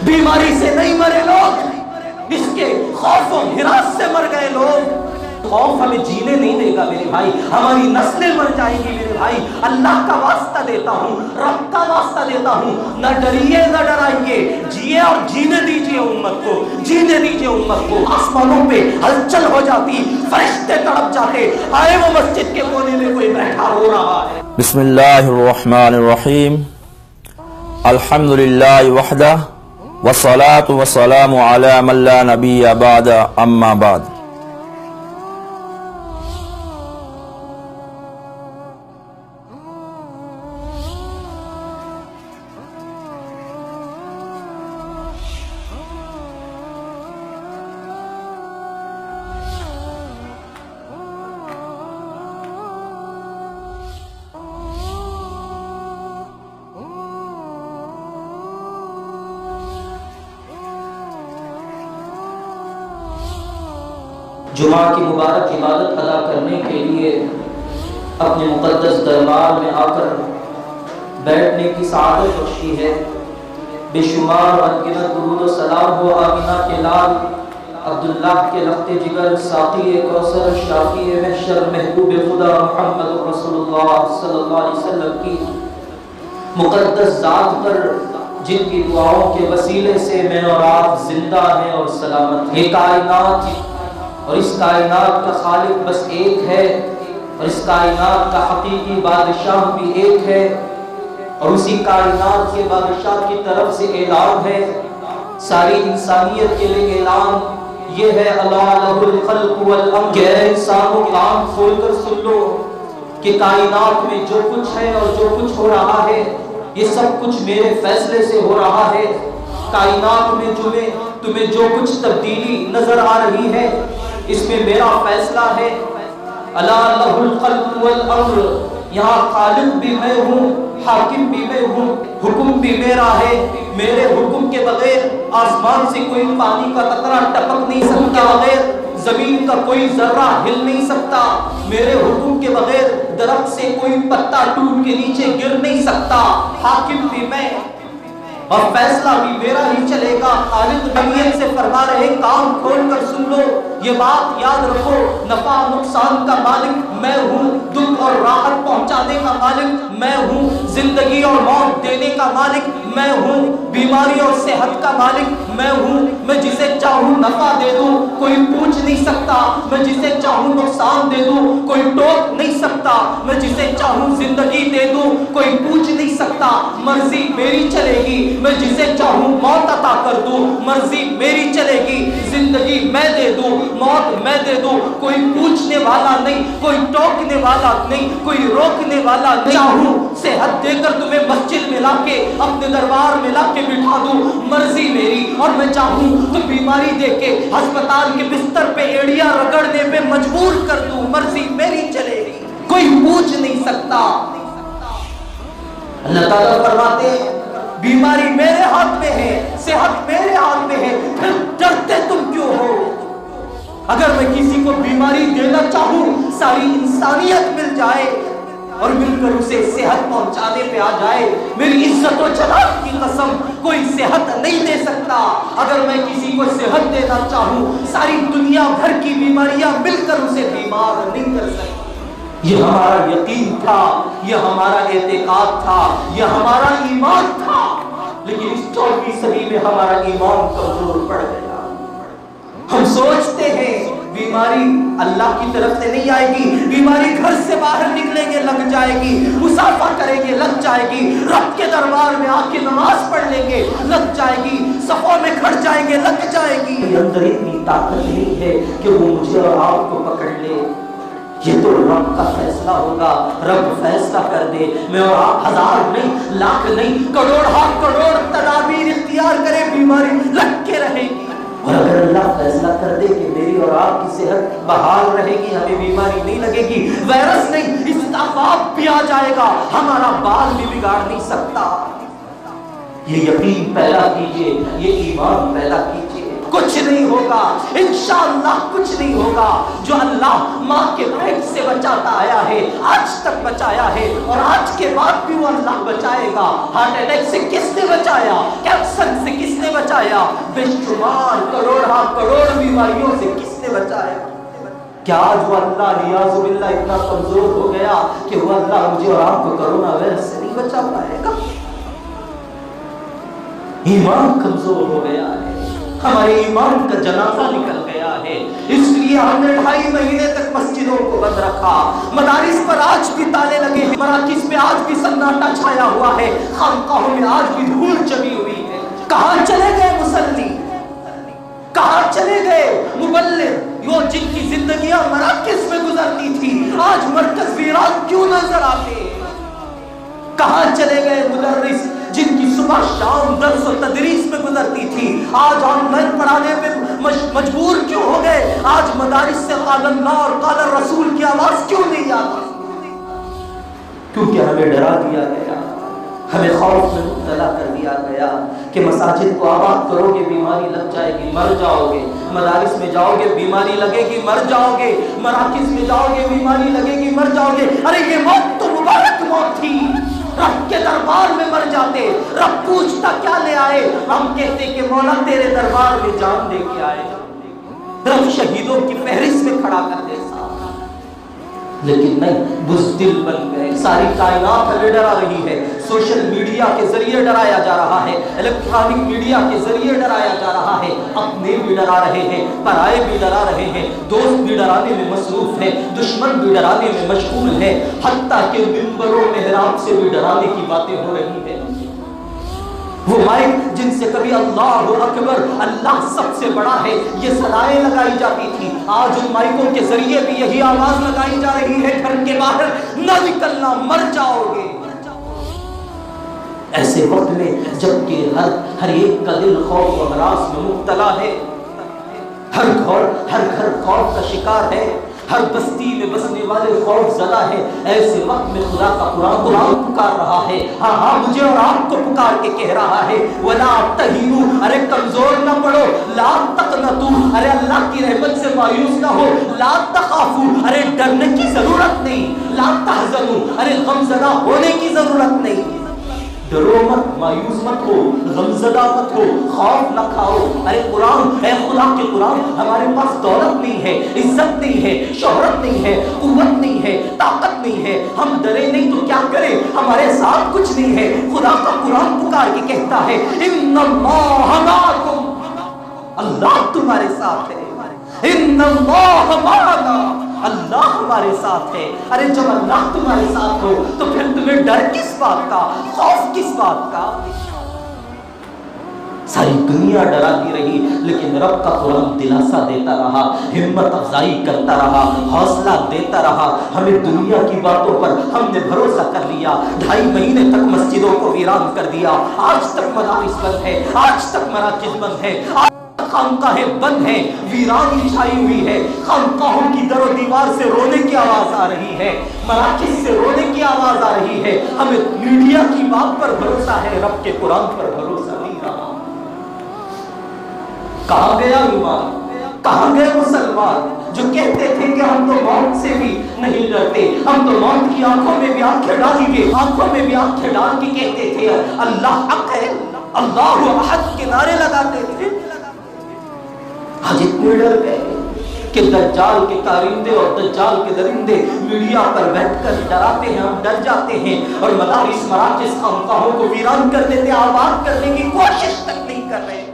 بیماری سے نہیں مرے لوگ، اس کے خوف و ہراس سے مر گئے لوگ۔ خوف ہمیں جینے نہیں دے گا میرے بھائی، ہماری نسلیں مر جائیں گی میرے بھائی۔ اللہ کا واسطہ دیتا ہوں، رب کا واسطہ دیتا ہوں، نہ ڈریے نہ ڈرائیے، جیے اور جینے دیجیے امت کو، جینے دیجیے امت کو۔ آسمانوں پہ ہلچل ہو جاتی، فرشتے تڑپ جاتے، آئے وہ مسجد کے کونے میں کوئی بیٹھا رو رہا ہے۔ بسم اللہ الرحمن الرحیم، الحمدللہ وحدہ والصلاة والسلام علی من لا نبی بعد، اما بعد۔ جمعہ کی مبارک عبادت ادا کرنے کے لیے اپنے مقدس دربار میں آ کر بیٹھنے کی سعادت بخشی ہے۔ بے شمار انگنت درود و سلام ہو آمینہ کے لال عبداللہ کے لخت جگر، ساقی کوثر، شافی محشر، محبوب خدا محمد رسول اللہ صلی اللہ علیہ وسلم کی مقدس ذات پر، جن کی دعاؤں کے وسیلے سے میں اور آپ زندہ ہیں اور سلامت ہیں۔ یہ کائنات اور اس کائنات کا خالق بس ایک ہے، اور اس کائنات کا حقیقی بادشاہ بھی ایک ہے، اور اسی کائنات کے بادشاہ کی طرف سے اعلان ہے، ساری انسانیت کے لیے اعلان یہ ہے، الا لہ الخلق والامر، کہ اے انسانوں کان کھول کر سن لو کہ کائنات میں جو کچھ ہے اور جو کچھ ہو رہا ہے یہ سب کچھ میرے فیصلے سے ہو رہا ہے۔ کائنات میں تمہیں جو کچھ تبدیلی نظر آ رہی ہے اس میں میرا فیصلہ ہے۔ الا لہ الخلق والامر، یہاں خالق بھی میں ہوں، حاکم بھی میں ہوں، حکم بھی میرا ہے۔ میرے حکم کے بغیر آسمان سے کوئی پانی کا قطرہ ٹپک نہیں سکتا، بغیر زمین کا کوئی ذرہ ہل نہیں سکتا، میرے حکم کے بغیر درخت سے کوئی پتا ٹوٹ کے نیچے گر نہیں سکتا۔ حاکم بھی میں اور فیصلہ بھی میرا ہی چلے گا۔ خالق بنیت سے فرما رہے کان کھول کر سن لو، یہ بات یاد رکھو، نفع نقصان کا مالک میں ہوں، دکھ اور راحت پہنچانے کا مالک میں ہوں، زندگی اور موت دینے کا مالک میں ہوں، بیماری اور صحت کا مالک میں ہوں۔ میں جسے چاہوں نفع دے دوں کوئی پوچھ نہیں سکتا، میں جسے چاہوں نقصان دے دوں کوئی ٹوک نہیں سکتا، میں جسے چاہوں زندگی دے دوں کوئی پوچھ نہیں سکتا، مرضی میری چلے گی۔ میں جسے چاہوں موت عطا کر دوں مرضی میری چلے گی، زندگی میں دے دوں موت میں دے دوں، کوئی پوچھنے والا نہیں، کوئی ٹوکنے والا نہیں، کوئی روکنے والا نہیں۔ چاہوں صحت دے کر تمہیں مسجد میں لا کے اپنے دربار میں لا کے بٹھا دوں، مرضی میری، اور میں چاہوں تو بیماری دے کے ہسپتال کے بستر پہ ایڑیاں رگڑنے پہ مجبور کر دوں، مرضی میری چلے گی، کوئی پوچھ نہیں سکتا۔ اللہ تعالیٰ فرماتے ہیں بیماری میرے ہاتھ میں ہے، صحت میرے ہاتھ میں ہے، پھر ڈرتے تم کیوں ہو؟ اگر میں کسی کو بیماری دینا چاہوں ساری انسانیت مل جائے اور مل کر اسے صحت پہنچانے پہ آ جائے، میری عزت و جلال کی قسم کوئی صحت نہیں دے سکتا۔ اگر میں کسی کو صحت دینا چاہوں ساری دنیا بھر کی بیماریاں مل کر اسے بیمار نہیں کر سکتی۔ یہ ہمارا یقین تھا، یہ ہمارا اعتقاد تھا، یہ ہمارا ایمان تھا، لیکن اس 14ویں صدی میں ہمارا ایمان کمزور پڑ گیا۔ ہم سوچتے ہیں بیماری اللہ کی طرف سے نہیں آئے گی، بیماری گھر سے باہر نکلیں گے لگ جائے گی، مسافہ کریں گے لگ جائے گی، رب کے دربار میں آ کے نماز پڑھ لیں گے لگ جائے گی، صفوں میں کھڑ جائیں گے لگ جائے گی۔ اندر اتنی طاقت نہیں ہے کہ وہ مجھے اور آپ کو پکڑ لے، یہ تو رب کا فیصلہ ہوگا۔ رب فیصلہ کر دے، میں اور آپ ہزار نہیں، لاکھ نہیں، کروڑ ہاں کروڑ تدابیر اختیار کرے، بیماری لگ کے رہے گی۔ اور اگر اللہ فیصلہ کر دے کہ میری اور آپ کی صحت بحال رہے گی، ہمیں بیماری نہیں لگے گی، وائرس نہیں، استعفاف بھی آ جائے گا، ہمارا بال بھی بگاڑ نہیں سکتا۔ یہ یقین پیدا کیجئے، یہ ایمان پیدا کیجئے، کچھ نہیں ہوگا انشاءاللہ، کچھ نہیں ہوگا۔ جو اللہ ماں کے پیٹ سے بچاتا آیا ہے، آج تک بچایا ہے، اور آج کے بعد بھی وہ اللہ بچائے گا۔ ہارٹ اٹیک سے کس نے بچایا؟ کینسر سے کس نے بچایا؟ بچایا؟ بے شمار کروڑ بیماریوں سے کس نے بچایا؟ کیا آج وہ اللہ ریاض باللہ اتنا کمزور ہو گیا کہ وہ اللہ مجھے اور آپ کو کرونا وائرس سے نہیں بچا پائے گا؟ ایمان کمزور ہو گیا ہے، ہمارے ایمان کا جنازہ نکل گیا ہے، اس لیے ہم نے 2.5 مہینے تک مسجدوں کو بند رکھا، مدارس پر آج بھی تالے لگے ہیں، مراکز میں آج بھی سناٹا چھایا ہوا ہے، خانقاہوں میں آج بھی دھول جمی ہوئی ہے۔ کہاں چلے گئے مصلی؟ کہاں چلے گئے مبلغ؟ وہ جن کی زندگیاں مراکز میں گزرتی تھی آج مرکز ویران کیوں نظر آتے ہیں؟ کہاں چلے گئے مدرس جن کی صبح شام درس و تدریس میں گزرتی تھی آج آن لائن پڑھانے پہ مجبور کیوں ہو گئے؟ آج مدارس سے قال اللہ اور قال الرسول کی آواز کیوں نہیں آتی؟ کیونکہ ہمیں ڈرا دیا گیا، ہمیں خوف میں مبتلا کر دیا گیا کہ مساجد کو آباد کرو گے بیماری لگ جائے گی مر جاؤ گے، مدارس میں جاؤ گے بیماری لگے گی مر جاؤ گے، مراکز میں جاؤ گے بیماری لگے گی مر جاؤ گے۔ ارے یہ موت تو مبارک موت تھی، رب کے دربار میں مر جاتے، رب پوچھتا کیا لے آئے؟ ہم کہتے کہ مولا تیرے دربار میں جان لے کے آئے، رب شہیدوں کی فہرست میں کھڑا کر دے صاحب، لیکن نہیں، بزدل بن گئے۔ ساری کائنات ہمیں ڈرا رہی ہے، سوشل میڈیا کے ذریعے ڈرایا جا رہا ہے، الیکٹرانک میڈیا کے ذریعے ڈرایا جا رہا ہے، اپنے بھی ڈرا رہے ہیں، پرائے بھی ڈرا رہے ہیں، دوست بھی ڈرانے میں مصروف ہے، دشمن بھی ڈرانے میں مشغول ہے، حتیٰ کہ ممبر و محراب سے بھی ڈرانے کی باتیں ہو رہی ہیں۔ وہ مائک جن سے کبھی اللہ اکبر اللہ سب سے بڑا ہے یہ صدائیں لگائی جاتی تھی، آج ان مائکوں کے ذریعے بھی یہی آواز لگائی جا رہی ہے گھر کے باہر نہ نکلنا مر جاؤ گے۔ ایسے وقت میں جبکہ ہر ایک کا دل خوف و ہراس میں مبتلا ہے، ہر گھر خوف کا شکار ہے، ہر بستی میں بسنے والے خوف زدہ ہے، ایسے وقت میں خدا کا قرآن پکار رہا ہے، ہاں مجھے اور آپ کو پکار کے کہہ رہا ہے وَلَا تَهِنُوا، ارے کمزور نہ پڑو، لَا تَقْنَطُوا، ارے اللہ کی رحمت سے مایوس نہ ہو، لَا تَخَافُوا، ارے ڈرنے کی ضرورت نہیں، لَا تَحْزَنُوا، ارے غمزدہ ہونے کی ضرورت نہیں، ڈرو مت، مایوس مت ہو، غمزدہ مت ہو، خوف نہ کھاؤ۔ ارے قرآن، اے خدا کے قرآن، ہمارے پاس دولت نہیں ہے، عزت نہیں ہے، شہرت نہیں ہے، قوت نہیں ہے، طاقت نہیں ہے، ہم ڈرے نہیں تو کیا کریں، ہمارے ساتھ کچھ نہیں ہے۔ خدا کا قرآن پکار کے کہتا ہے ان اللہ معکم، اللہ تمہارے ساتھ ہے، ان اللہ معنا، اللہ ہمارے ساتھ ہے۔ ارے جب اللہ تمہارے ساتھ ہو تو پھر تمہیں ڈر کس بات کا، خوف کس بات کا؟ ساری دنیا ڈراتی رہی لیکن رب کا قرآن دلاسا دیتا رہا، ہمت افزائی کرتا رہا، حوصلہ دیتا رہا۔ ہمیں دنیا کی باتوں پر ہم نے بھروسہ کر لیا، 2.5 مہینے تک مسجدوں کو ویران کر دیا، آج تک مدارس بند ہے، آج تک مراکز بند ہے، خانقاہیں بند ہیں، ویرانی چھائی ہوئی ہے، خانقاہوں کی در و دیوار سے رونے کی آواز آ رہی ہے، مراکز سے رونے کی آواز آ رہی ہے۔ ہمیں میڈیا کی بات پر بھروسہ ہے، رب کے قرآن پر بھروسہ نہیں رہا۔ کہاں گیا ایمان؟ کہاں گئے مسلمان جو کہتے تھے کہ ہم تو موت سے بھی نہیں ڈرتے، ہم تو موت کی آنکھوں میں بھی آنکھیں ڈالیں گے، آنکھوں میں بھی آنکھیں ڈال کے کہتے تھے اللہ حق ہے، اللہ احد کے نعرے لگاتے تھے۔ آج اتنے ڈر گئے کہ دجال کے کارندے اور دجال کے درندے میڈیا پر بیٹھ کر ڈراتے ہیں، ہم ڈر جاتے ہیں اور مدارس مراکز خانقاہوں کو ویران کر دیتے، آباد کرنے کی کوشش تک نہیں کر رہے۔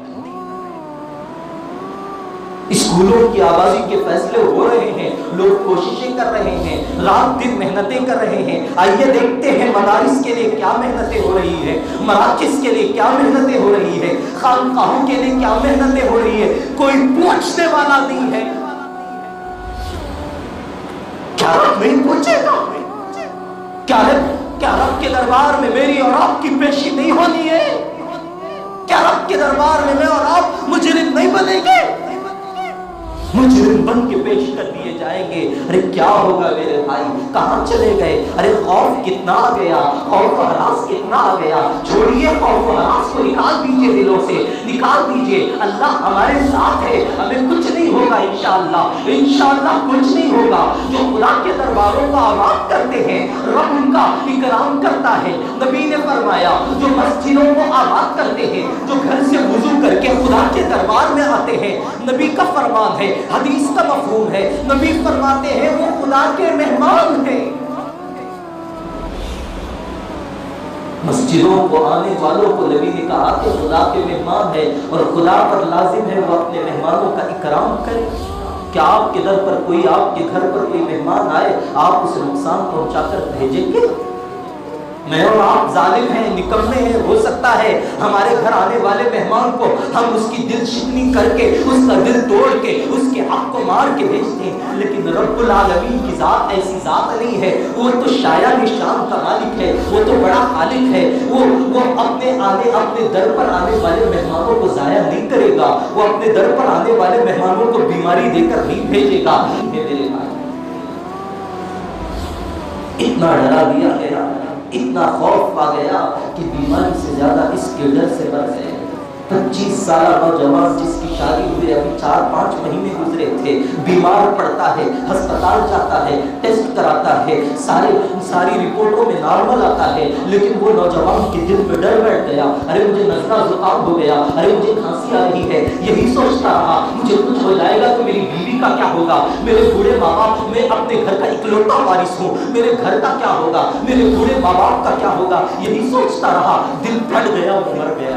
اسکولوں کی آبادی کے فیصلے ہو رہے ہیں، لوگ کوششیں کر رہے ہیں، رات دن محنتیں کر رہے ہیں۔ آئیے دیکھتے ہیں مدارس کے لیے کیا محنتیں ہو رہی ہے، مراکز کے لیے کیا محنتیں ہو رہی ہے، خانقاہوں کے لیے کیا محنتیں ہو رہی ہے، کوئی پوچھنے والا نہیں ہے۔ کیا رب نہیں پوچھے گا؟ کیا رب کے دربار میں میری اور آپ کی پیشی نہیں ہونی ہے؟ کیا رب کے دربار میں میں اور آپ مجرم نہیں بنیں گے؟ مجرم بن کے پیش کر دیے جائیں گے۔ ارے کیا ہوگا میرے بھائی، کہاں چلے گئے؟ ارے خوف کتنا آ گیا، خوف و ہراس کتنا آ گیا۔ چھوڑیے خوف و ہراس کو، نکال دیجئے دلوں سے، نکال دیجئے۔ اللہ ہمارے ساتھ ہے، ہمیں کچھ نہیں ہوگا انشاءاللہ، انشاءاللہ کچھ نہیں ہوگا۔ جو خدا کے درباروں کو آباد کرتے ہیں رب ان کا اکرام کرتا ہے۔ نبی نے فرمایا جو مسجدوں کو آباد کرتے ہیں، جو گھر سے وضو کر کے دربار میں آتے ہیں، نبی کا فرمان ہے، حدیث کا مفہوم ہے، نبی فرماتے ہیں وہ خدا کے مہمان ہیں۔ مسجدوں کو آنے والوں کو نبی نے کہا کہ خدا کے مہمان ہے اور خدا پر لازم ہے وہ اپنے مہمانوں کا اکرام کرے۔ کیا آپ کے در پر کوئی، آپ کے گھر پر کوئی مہمان آئے، آپ اسے نقصان پہنچا کر بھیجیں گے؟ میں اور آپ ظالم ہیں، نکمے ہیں، ہو سکتا ہے ہمارے گھر آنے والے مہمان کو ہم اس کی دل شکنی کر کے، اس کا دل توڑ کے، اس کے حق کو مار کے بھیجتے ہیں، لیکن رب العالمین کی ذات ایسی ذات نہیں ہے۔ وہ تو شایان شان کا مالک ہے، وہ تو بڑا خالق ہے، وہ اپنے در پر آنے والے مہمانوں کو ضائع نہیں کرے گا، وہ اپنے در پر آنے والے مہمانوں کو بیماری دے کر نہیں بھیجے گا۔ میرے بھائی اتنا ڈرا دیا گیا، اتنا خوف آ گیا کہ بیماری سے زیادہ اس کے ڈر سے مر گئے۔ 25 سالہ نوجوان جس کی شادی ہوئے ابھی 4-5 مہینے گزرے تھے، بیمار پڑتا ہے، ہسپتال جاتا ہے، ٹیسٹ کراتا ہے، ساری رپورٹوں میں نارمل آتا ہے، لیکن وہ نوجوان کے دل میں ڈر بیٹھ گیا، ارے مجھے نزلہ زکام ہو گیا، ارے مجھے کھانسی آ رہی ہے، یہی سوچتا رہا مجھے کچھ ہو جائے گا تو میری بیوی کا کیا ہوگا، میرے بوڑھے ماں باپ، میں اپنے گھر کا اکلوتا وارث ہوں، میرے گھر کا کیا ہوگا، میرے بوڑھے ماں باپ کا کیا ہوگا، یہی سوچتا رہا، دل پھٹ گیا، وہ مر گیا،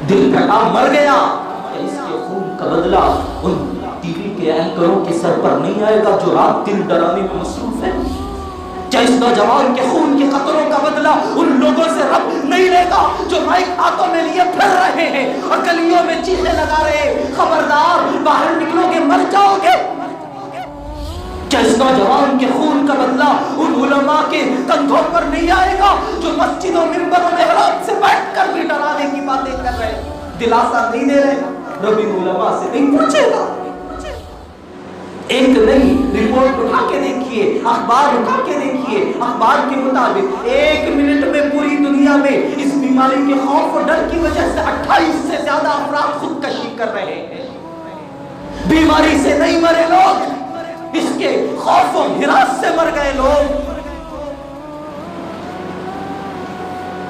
دل پھٹا مر گیا۔ اس کے خون کا بدلہ ان ٹی وی کے اینکروں کے سر پر نہیں آئے گا جو رات دن ڈرانے میں مصروف ہے۔ کیا اس نوجوان کے خون کے قطروں کا بدلہ ان لوگوں سے رب نہیں لے گا جو مائک ہاتھوں میں لیے پھر رہے ہیں اور گلیوں میں چیخیں لگا رہے ہیں، خبردار باہر نکلو گے مر جاؤ گے؟ کیا اس نوجوان کے خون کا بدلہ ان علماء کے کندھوں پر نہیں آئے گا جو مسجد و منبر و محراب سے بیٹھ کر بھی ڈرانے کی باتیں کر رہے ہیں، دلاسا نہیں دے رہے؟ رب ان علماء سے نہیں پوچھے گا؟ ایک نئی رپورٹ اٹھا کے دیکھیے، اخبار اٹھا کے دیکھیے، اخبار کے مطابق 1 منٹ میں پوری دنیا میں اس بیماری کے خوف اور ڈر کی وجہ سے 28 سے زیادہ افراد خودکشی کر رہے ہیں۔ بیماری سے نہیں مرے لوگ، اس کے خوف و ہراس سے مر گئے لوگ۔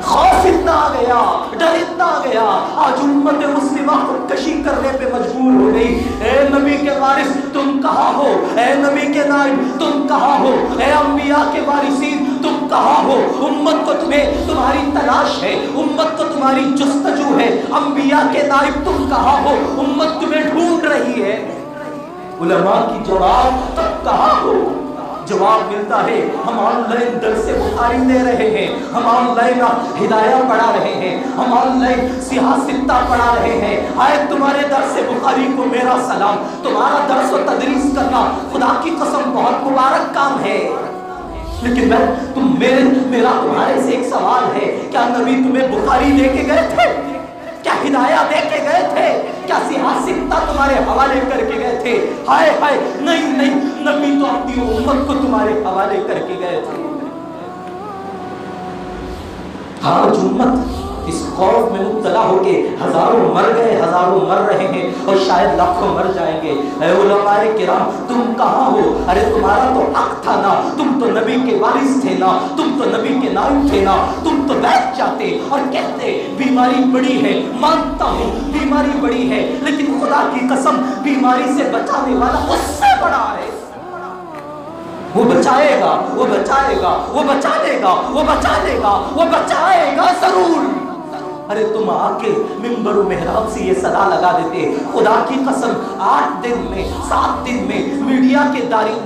خوف اتنا آ گیا، ڈر اتنا آ گیا، آج امت مسلمہ خودکشی کرنے پہ مجبور ہو گئی۔ اے نبی کے وارث تم کہاں ہو؟ اے نبی کے نائب تم کہاں ہو؟ اے انبیاء کے وارثین تم کہاں ہو؟ امت کو تمہاری تلاش ہے، امت کو تمہاری جستجو ہے۔ انبیاء کے نائب تم کہاں ہو؟ امت تمہیں ڈھونڈ رہی ہے۔ علماء کی جواب تب کہاں ہو؟ جواب ملتا ہے ہم آن لائن درس بخاری دے رہے ہیں، ہم آن لائن ہدایہ پڑھا رہے ہیں، ہم آن لائن سیاہ ستہ پڑھا رہے ہیں۔ آئے تمہارے درس بخاری کو میرا سلام، تمہارا درس و تدریس کرنا خدا کی قسم بہت مبارک کام ہے، لیکن میرا تمہارے سے ایک سوال ہے، کیا نبی تمہیں بخاری دے کے گئے تھے؟ کیا ہدایہ دے کے گئے تھے؟ کیا سیاہ ستہ تمہارے حوالے کر کے گئے تھے؟ ہائے ہائے، نہیں، نبی تو اپنی امت کو تمہارے حوالے کر کے گئے تھے۔ آج امت اس خوف میں مبتلا ہو کے ہزاروں مر گئے، ہزاروں مر رہے ہیں اور شاید لاکھوں مر جائیں گے۔ اے علماء کرام تم کہاں ہو؟ ارے تمہارا تو حق تھا نا، تم تو نبی کے وارث تھے نا، تم تو نبی کے نائب تھے نا، تم تو بیٹھ جاتے اور کہتے بیماری بڑی ہے، مانتا ہوں بیماری بڑی ہے، لیکن خدا کی قسم بیماری سے بچانے والا اس سے بڑا ہے۔ وہ بچائے گا، وہ بچائے گا، وہ بچا لے گا، وہ بچا لے گا، وہ بچائے گا ضرور۔ ارے تم آ کے منبر و محراب سے یہ صدا لگا دیتے، خدا کی قسم 8 دن میں 7 دن میں میڈیا کے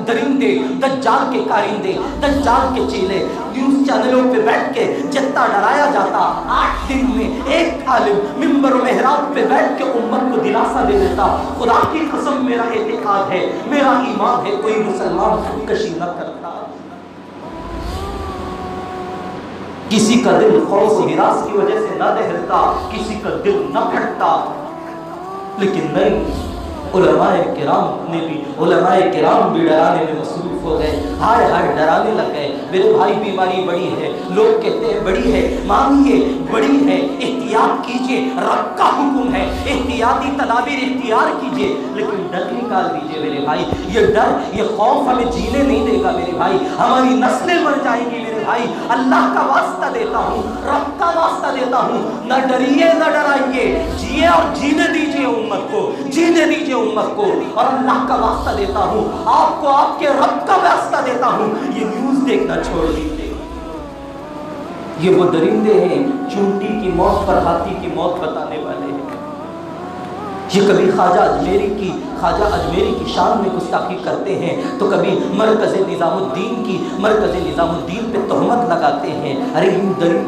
درندے، دجال کے کارندے، دجال کے چیلے نیوز چینلوں پہ بیٹھ کے جتنا ڈرایا جاتا، 8 دن میں ایک عالم منبر و محراب پہ بیٹھ کے امت کو دلاسا دے دیتا۔ خدا کی قسم میرا اعتقاد ہے، میرا ایمان ہے، کوئی مسلمان خودکشی نہ کرتا۔ کسی کا دل خوف و ہراس کی وجہ سے نہ دہلتا، کسی کا دل نہ پھٹتا، لیکن نہیں، علماء کرام بھی ڈرانے میں مصروف ہو گئے۔ ہائے ہائے ڈرانے لگ گئے، میرے بھائی بیماری بڑی ہے، لوگ کہتے ہیں بڑی ہے، مانیے بڑی ہے، احتیاط کیجئے، رب کا حکم ہے، احتیاطی تدابیر اختیار کیجئے، لیکن ڈر نکال دیجئے میرے بھائی۔ یہ ڈر، یہ خوف ہمیں جینے نہیں دے گا میرے بھائی، ہماری نسلیں مر جائیں گی میرے بھائی۔ اللہ کا واسطہ دیتا ہوں، رب کا واسطہ دیتا ہوں، نہ ڈریے نہ ڈرائیے، جیے اور جینے امت کو, جینے دیجئے امت کو. اور اللہ کا واسطہ دیتا ہوں, آپ کو آپ کے رب کا واسطہ دیتا ہوں, یہ نیوز دیکھنا چھوڑ دیجئے. یہ وہ درندے ہیں چونٹی کی موت پر ہاتھی کی موت بتانے والے ہیں. یہ کبھی خواجہ اجمیری کی شان میں گستاخی کرتے ہیں تو کبھی مرکز نظام الدین پہ تہمت لگاتے ہیں. ارے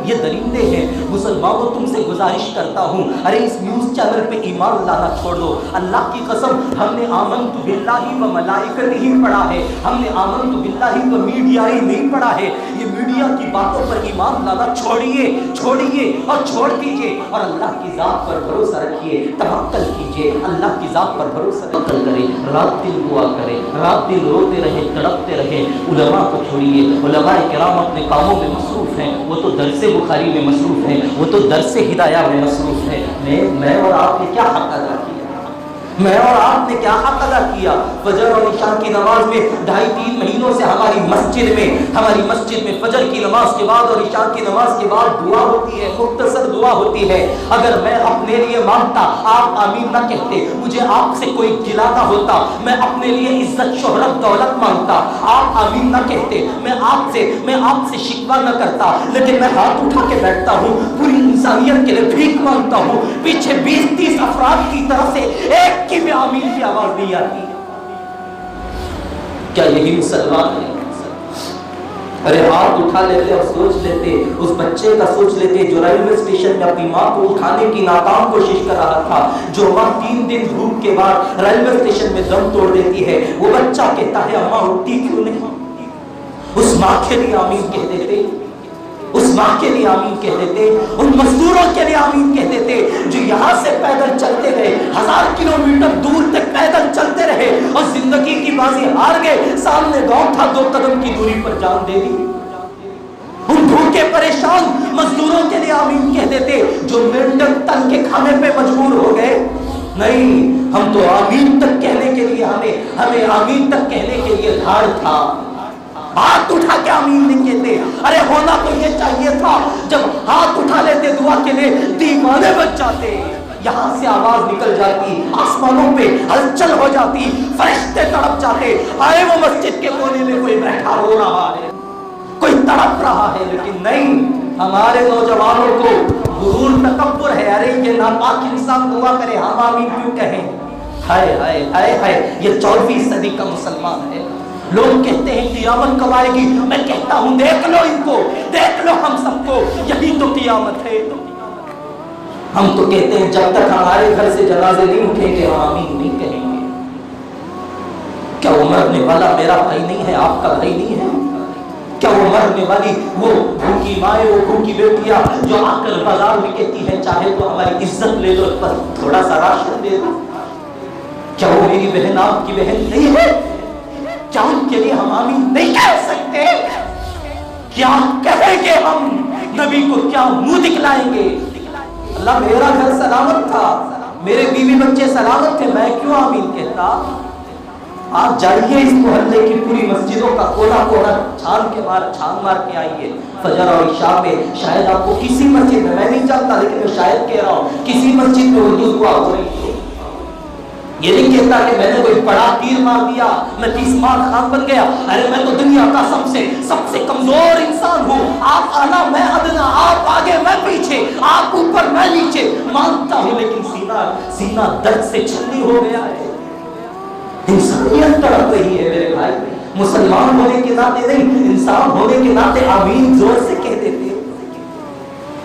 یہ درندے ہیں. مسلمانوں تم سے گزارش کرتا ہوں, ارے اس نیوز چینل پہ ایمان لانا چھوڑ دو. اللہ کی قسم ہم نے آمنت باللہ و ملائکتہ ہی پڑھا ہے, ہم نے آمنت باللہ و میڈیا ہی نہیں پڑھا ہے. یہ میڈیا کی باتوں پر ایمان لانا چھوڑیے اور چھوڑ دیجیے, اور اللہ کی ذات پر بھروسہ رکھیے, توکل کیجیے, اللہ کی ذات پر بھروسہ کرے, رات دن دعا کرے, رات دن روتے رہے, تڑپتے رہے. علماء کو چھوڑیے, علماء کرام اپنے کاموں میں مصروف ہیں, وہ تو درس بخاری میں مصروف ہیں, وہ تو درس ہدایہ میں مصروف ہیں. میں اور آپ نے کیا حق ادا کیا؟ میں اور آپ نے کیا حق ادا کیا؟ فجر اور عشاء کی نماز میں 2.5-3 مہینوں سے ہماری مسجد میں فجر کی نماز کے بعد اور عشاء کی نماز کے بعد دعا ہوتی ہے, مختصر دعا ہوتی ہے. اگر میں اپنے لیے مانگتا, آپ آمین نہ کہتے, مجھے آپ سے کوئی گلہ نہ ہوتا, میں اپنے لیے عزت شہرت دولت مانگتا, آپ آمین نہ کہتے, میں آپ سے شکوہ نہ کرتا, لیکن میں ہاتھ اٹھا کے بیٹھتا ہوں, پوری انسانیت کے لیے بھیک مانگتا ہوں. پیچھے 20-30 افراد کی طرف سے ایک کی بھی آمین کی آواز نہیں آتی. کیا یہی مسلمان ہے؟ ارے ہاتھ اٹھا لیتے اور سوچ لیتے, اس بچے کا سوچ لیتے جو ریلوے اسٹیشن میں اپنی ماں کو اٹھانے کی ناکام کوشش کر رہا تھا, جو ماں 3 دن دھوپ کے بعد ریلوے اسٹیشن میں دم توڑ دیتی ہے. وہ بچہ کہتا ہے اماں اٹھتی کیوں نہیں؟ اس ماں کے لیے آمین کہہ دیتے, اس ماں کے لیے آمین کہہ دیتے, ان مزدوروں کے لیے آمین کہہ دیتے جو یہاں سے پیدل چلتے رہے, 1000 کلومیٹر دور تک پیدل چلتے رہے اور زندگی کی بازی ہار گئے. سامنے گاؤں تھا, 2 قدم کی دوری پر جان دے دی. ان بھوکے پریشان مزدوروں کے لیے آمین کہہ دیتے جو مینڈک تن کے کھانے پہ مجبور ہو گئے. نہیں, ہم تو آمین تک کہنے کے لیے ہمیں آمین تک کہنے کے لیے دھاڑ تھا, ہاتھ اٹھا کے آمین نہیں کہتے. ارے ہونا تو یہ چاہیے تھا, جب ہاتھ اٹھا لیتے دعا کے لیے دیوانے بن جاتے, یہاں سے آواز نکل جاتی, آسمانوں پہ ہلچل ہو جاتی, فرشتے تڑپ جاتے. آئے وہ مسجد کے کونے میں کوئی بیٹھا رو رہا ہے, کوئی تڑپ رہا ہے, لیکن نہیں, ہمارے نوجوانوں کو غرور تکبر ہے. ارے یہ ناپاک انسان دعا کرے, ہم آمین کیوں کہیں؟ ہائے ہائے ہائے ہائے, یہ 14ویں صدی کا مسلمان ہے. لوگ کہتے ہیں قیامت کب آئے گی, میں کہتا ہوں دیکھ لو ان کو, دیکھ لو ہم سب کو, یہی تو قیامت ہے. ہم تو کہتے ہیں جب تک ہمارے گھر سے جنازے نہیں اٹھیں گے ہم آمین نہیں کہیں گے. کیا وہ مرنے والا میرا بھائی نہیں ہے, آپ کا بھائی نہیں ہے؟ کیا وہ مرنے والی وہ بھوکی مائیں, وہ بھوکی بیٹیاں جو آ کر بازار میں کہتی ہے چاہے تو ہماری عزت لے لو پر تھوڑا سا راشن دے دو, کیا وہ میری بہن آپ کی بہن نہیں ہے؟ کیا ان کے لیے ہم آمین نہیں کہہ سکتے؟ کیا کہیں گے ہم نبی کو, کیا منہ دکھلائیں گے؟ اللہ میرا گھر سلامت تھا, میرے بیوی بچے سلامت تھے, میں کیوں آمین کہتا؟ آپ جائیے اس محلے کی پوری مسجدوں کا کونا کونا چھان مار کے آئیے. فجر اور عشاء میں شاید آپ کو کسی مسجد میں نہیں جانتا, لیکن میں شاید کہہ رہا ہوں کسی مسجد میں اردو دعا ہو رہی ہے. یہ نہیں کہتا کہ میں نے کوئی بڑا تیر مار دیا, میں 30 مار خان بن گیا. ارے میں تو دنیا کا سب سے کمزور انسان ہوں. آپ اعلیٰ میں ادنا, آپ آگے میں پیچھے, آپ اوپر میں نیچے, مانتا ہوں, لیکن سینہ درد سے چھلنی ہو گیا ہے. انسانیت تڑپ رہی ہے میرے بھائی. مسلمان ہونے کے ناطے نہیں, انسان ہونے کے ناطے آمین زور سے کہہ دیتے.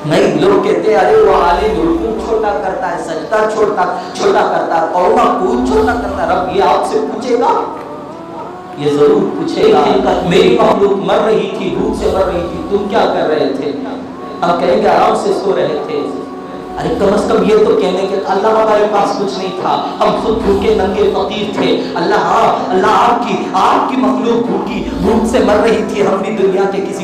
نہیں, لوگ کہتے ہیں ارے وہ عالم رکوع چھوٹا کرتا ہے, سجدہ چھوٹا کرتا ہے, قوما قود چھوٹا کرتا ہے. رب یہ آپ سے پوچھے گا, یہ ضرور پوچھے گا, میری مخلوق مر رہی تھی, بھوک سے مر رہی تھی, تم کیا کر رہے تھے؟ ہم کہیں گے آرام سے سو رہے تھے. ارے کم از کم یہ تو کہنے کہ اللہ ہمارے پاس کچھ نہیں تھا, ہم خود بھوکے ننگے فقیر تھے. اللہ آپ کی مخلوق بھوک سے مر رہی تھی, ہم بھی دنیا کے کسی